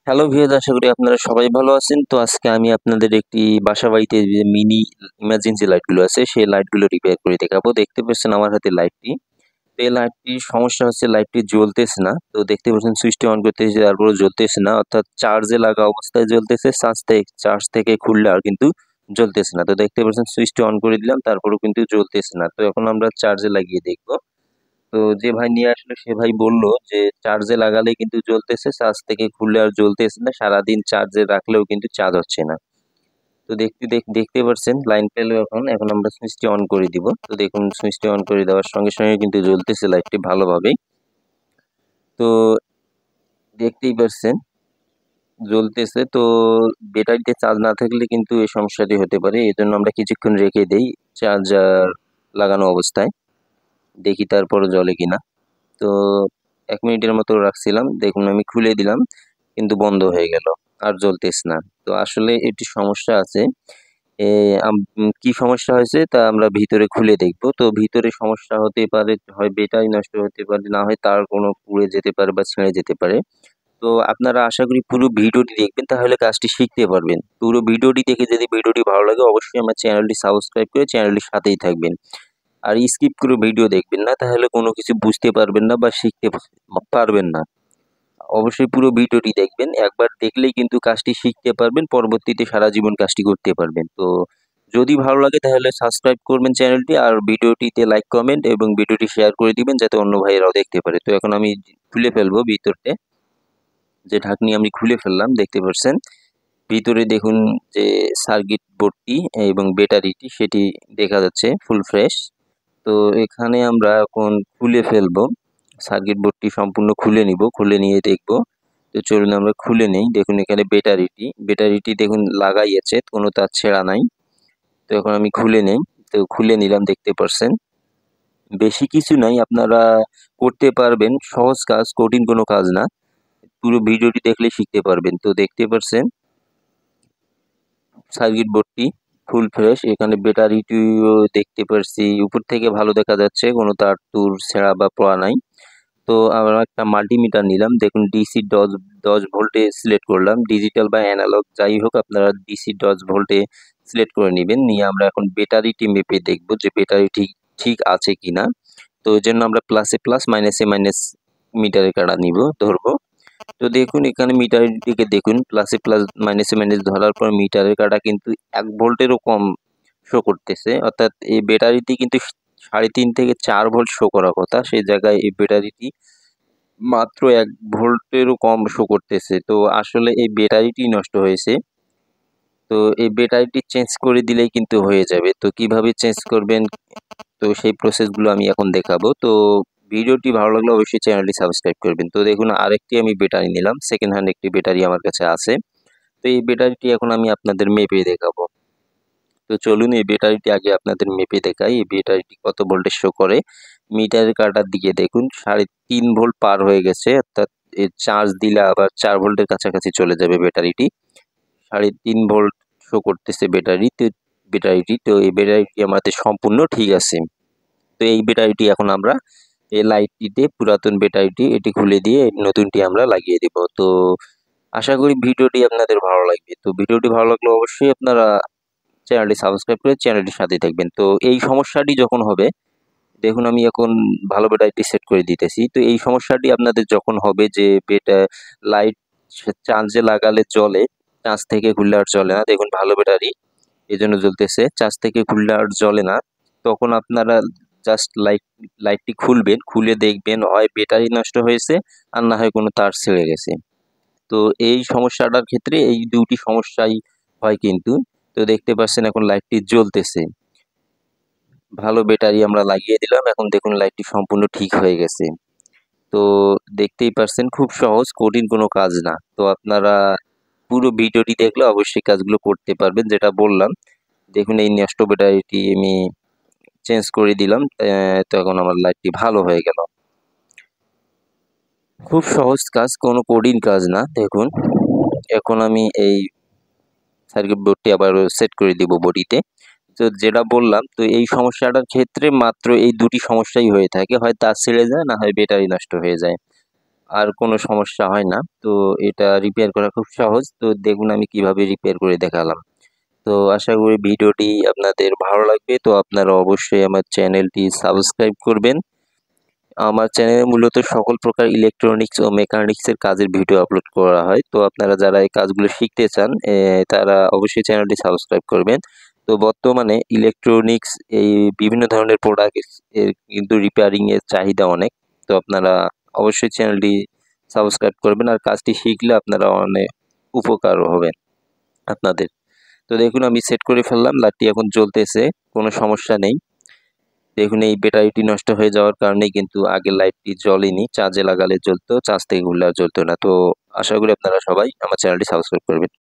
Hello viewers, আশা করি আপনারা সবাই ভালো আছেন। তো আজকে আমি আপনাদের একটি বাসাবাড়িতে যে মিনি ইমার্জেন্সি লাইটগুলো আছে সেই লাইটগুলো রিপেয়ার করে দেখাবো। দেখতে পাচ্ছেন আমার হাতে লাইটটি। তো এই লাইটটির সমস্যা হচ্ছে লাইটটি জ্বলতেছে না। তো দেখতে পাচ্ছেন সুইচটি অন করতেছি তারপরেও জ্বলতেছে না, অর্থাৎ চার্জে লাগা অবস্থায় জ্বলতেছে, চার্জ থেকে খুললে আর কিন্তু জ্বলতেছে না। তো দেখতে পাচ্ছেন সুইচটি অন করে দিলাম তারপরেও কিন্তু জ্বলতেছে না। তো এখন আমরা চার্জে লাগিয়ে দেখবো। তো যে ভাই নিয়ে আসলো সে ভাই বলল যে চার্জে লাগালেই কিন্তু জ্বলতেছে, চার্জ থেকে খুললে আর জ্বলতেছে না, সারাদিন চার্জে রাখলেও কিন্তু চার্জ হচ্ছে না। তো দেখতে পাচ্ছেন লাইন পেল। এখন আমরা সুইচটি অন করে দিব। তো দেখুন সুইচটি অন করে দেওয়ার সঙ্গে সঙ্গে কিন্তু জ্বলতেছে লাইটটি ভালোভাবেই। তো দেখতেই পাচ্ছেন জ্বলতেছে। তো ব্যাটারিতে চার্জ না থাকলে কিন্তু এই সমস্যাটি হতে পারে, এই জন্য আমরা কিছুক্ষণ রেখে দেই চার্জার লাগানো অবস্থায়, দেখি তারপর জ্বলে কিনা। তো 1 মিনিটের মতো রাখছিলাম, দেখুন আমি খুলে দিলাম কিন্তু বন্ধ হয়ে গেল, আর জ্বলতেছে না। তো আসলে এটি সমস্যা আছে। কি সমস্যা হয়েছে তা আমরা ভিতরে খুলে দেখব। তো ভিতরে সমস্যা হতে পারে, হয় ব্যাটারি নষ্ট হতে পারে, না হয় তার কোনো পুড়ে যেতে পারে বা ছিঁড়ে যেতে পারে। তো আপনারা আশা করি পুরো ভিডিওটি দেখবেন, তাহলে কাজটি শিখতে পারবেন। পুরো ভিডিওটি দেখে যদি ভিডিওটি ভালো লাগে অবশ্যই আমার চ্যানেলটি সাবস্ক্রাইব করে চ্যানেলটির সাথেই থাকবেন। আর স্কিপ করে ভিডিও দেখবেন না, তাহলে কোনো কিছু বুঝতে পারবেন না বা শিখতে পারবেন না। অবশ্যই পুরো ভিডিওটি দেখবেন, একবার দেখলেই কিন্তু কাজটি শিখতে পারবেন, পরবর্তীতে সারা জীবন কাজটি করতে পারবেন। তো যদি ভালো লাগে তাহলে সাবস্ক্রাইব করবেন চ্যানেলটি, আর ভিডিওটিতে লাইক কমেন্ট এবং ভিডিওটি শেয়ার করে দিবেন যাতে অন্য ভাইয়েরাও দেখতে পারে। তো এখন আমি খুলে ফেলবো ভিতরতে, যে ঢাকনি আমি খুলে ফেললাম। দেখতে পাচ্ছেন ভিতরে দেখুন যে সার্কিট বোর্ডটি এবং ব্যাটারিটি সেটি দেখা যাচ্ছে ফুল ফ্রেশ। তো এখানে আমরা এখন খুলে ফেলবো, সার্কিট বোর্ডটি সম্পূর্ণ খুলে নিব, খুলে নিয়ে দেখব। তো চলুন আমরা খুলে নেই। দেখুন এখানে ব্যাটারিটি দেখুন লাগাই আছে, কোনো তার ছেঁড়া নাই। তো এখন আমি খুলে নেই। তো খুলে নিলাম, দেখতে পাচ্ছেন বেশি কিছু নাই, আপনারা করতে পারবেন, সহজ কাজ, কঠিন কোনো কাজ না। পুরো ভিডিওটি দেখলে শিখতে পারবেন। তো দেখতে পাচ্ছেন সার্কিট বোর্ডটি ফুল ফ্রেশ, এখানে ব্যাটারিটিও দেখতে পাচ্ছি উপর থেকে ভালো দেখা যাচ্ছে, কোনো তার তুর ছেঁড়া বা পোড়া নাই। তো আমরা একটা মাল্টিমিটার নিলাম, দেখুন ডিসি 10 ভোল্টে সিলেক্ট করলাম, ডিজিটাল বা অ্যানালগ যাই হোক আপনারা ডিসি 10 ভোল্টে সিলেক্ট করে নেবেন। নিয়ে আমরা এখন ব্যাটারিটি মেপে দেখব যে ব্যাটারি ঠিক ঠিক আছে কিনা। তো ওই জন্য আমরা প্লাসে প্লাস মাইনাসে মাইনাস মিটারের কাঁটা ধরবো। তো দেখুন এখানে মিটারের দিকে দেখুন, প্লাসে প্লাস মাইনাসে মাইনাস ধরার পর মিটারের কাঁটা কিন্তু 1 ভোল্টেরও কম শো করতেছে, অর্থাৎ এই ব্যাটারিটি কিন্তু 3.5 থেকে 4 ভোল্ট শো করার কথা, সেই জায়গায় এই ব্যাটারিটি মাত্র 1 ভোল্টেরও কম শো করতেছে। তো আসলে এই ব্যাটারিটি নষ্ট হয়েছে। তো এই ব্যাটারিটি চেঞ্জ করে দিলেই কিন্তু হয়ে যাবে। তো কিভাবে চেঞ্জ করবেন, তো সেই প্রসেসগুলো আমি এখন দেখাবো। তো ভিডিওটি ভালো লাগলে অবশ্যই চ্যানেলটি সাবস্ক্রাইব করবেন। তো দেখুন আরেকটি আমি ব্যাটারি নিলাম, সেকেন্ড হ্যান্ড একটি ব্যাটারি আমার কাছে আছে। তো এই ব্যাটারিটি এখন আমি আপনাদের মেপে দেখাবো। তো চলুন এই ব্যাটারিটি আগে আপনাদের মেপে দেখাই, এই ব্যাটারিটি কত ভোল্টেজ শো করে। মিটারের কাঁটার দিকে দেখুন 3.5 ভোল্ট পার হয়ে গেছে, অর্থাৎ চার্জ দিলে আবার 4 ভোল্টের কাছাকাছি চলে যাবে ব্যাটারিটি। 3.5 ভোল্ট শো করতেছে ব্যাটারিটি। তো এই ব্যাটারিটি আমাদের সম্পূর্ণ ঠিক আছে। তো এই ব্যাটারিটি এখন আমরা এই লাইটটিতে, পুরাতন ব্যাটারিটি এটি খুলে দিয়ে নতুনটি আমরা লাগিয়ে দেব। তো আশা করি ভিডিওটি আপনাদের ভালো লাগবে। তো ভিডিওটি ভালো লাগলে অবশ্যই আপনারা চ্যানেলটি সাবস্ক্রাইব করে চ্যানেলটির সাথেই থাকবেন। তো এই সমস্যাটি যখন হবে, দেখুন আমি এখন ভালো ব্যাটারিটি সেট করে দিতেছি। তো এই সমস্যাটি আপনাদের যখন হবে যে লাইট চার্জে লাগালে জ্বলে, চার্জ থেকে খুললে আর জ্বলে না, দেখুন ভালো ব্যাটারি এজন্য জ্বলতেছে, চার্জ থেকে খুললে আর জ্বলে না, তখন আপনারা জাস্ট লাইটটি খুলবেন, খুলে দেখবেন হয় ব্যাটারি নষ্ট হয়েছে আর না হয় কোনো তার ছিঁড়ে গেছে। তো এই সমস্যাটার ক্ষেত্রে এই দুটি সমস্যাই হয় কিন্তু। তো দেখতে পাচ্ছেন এখন লাইটটি জ্বলতেছে, ভালো ব্যাটারি আমরা লাগিয়ে দিলাম, এখন দেখুন লাইটটি সম্পূর্ণ ঠিক হয়ে গেছে। তো দেখতেই পাচ্ছেন খুব সহজ, কঠিন কোনো কাজ না। তো আপনারা পুরো ভিডিওটি দেখলে অবশ্যই কাজগুলো করতে পারবেন যেটা বললাম। দেখুন এই নষ্ট ব্যাটারিটি আমি চেঞ্জ করে দিলাম, তো এখন আমার লাইটটি ভালো হয়ে গেল। খুব সহজ কাজ, কোনো কঠিন কাজ না। দেখুন এখন আমি এই সার্কিট বোর্ডটি আবার সেট করে দিব বডিতে। তো যেটা বললাম, তো এই সমস্যাটার ক্ষেত্রে মাত্র এই দুটি সমস্যাই হয়ে থাকে, হয় তার ছিঁড়ে যায় না হয় ব্যাটারি নষ্ট হয়ে যায়। আর কোনো সমস্যা হয় না। তো এটা রিপেয়ার করা খুব সহজ। তো দেখুন আমি কিভাবে রিপেয়ার করে দেখালাম। তো আশা করি ভিডিওটি আপনাদের ভালো লাগবে। তো আপনারা অবশ্যই আমার চ্যানেলটি সাবস্ক্রাইব করবেন। আমার চ্যানেলে মূলত সকল প্রকার ইলেকট্রনিক্স ও মেকানিক্সের কাজের ভিডিও আপলোড করা হয়। তো আপনারা যারা এই কাজগুলো শিখতে চান তারা অবশ্যই চ্যানেলটি সাবস্ক্রাইব করবেন। তো বর্তমানে ইলেকট্রনিক্স এই বিভিন্ন ধরনের প্রোডাক্ট এর কিন্তু রিপেয়ারিং এর চাহিদা অনেক। তো আপনারা অবশ্যই চ্যানেলটি সাবস্ক্রাইব করবেন আর কাজটি শিখলে আপনারা অনেক উপকার হবেন আপনাদের। তো দেখুন আমি সেট করে ফেললাম, লাইটটি এখন জ্বলতেছে, কোনো সমস্যা নেই। দেখুন এই ব্যাটারিটি নষ্ট হয়ে যাওয়ার কারণেই কিন্তু আগের লাইটটি জ্বলেনি, চার্জে লাগালে জ্বলতো, চার্জ থেকে ঘুরলে আর জ্বলতো না। তো আশা করি আপনারা সবাই আমার চ্যানেলটি সাবস্ক্রাইব করবেন।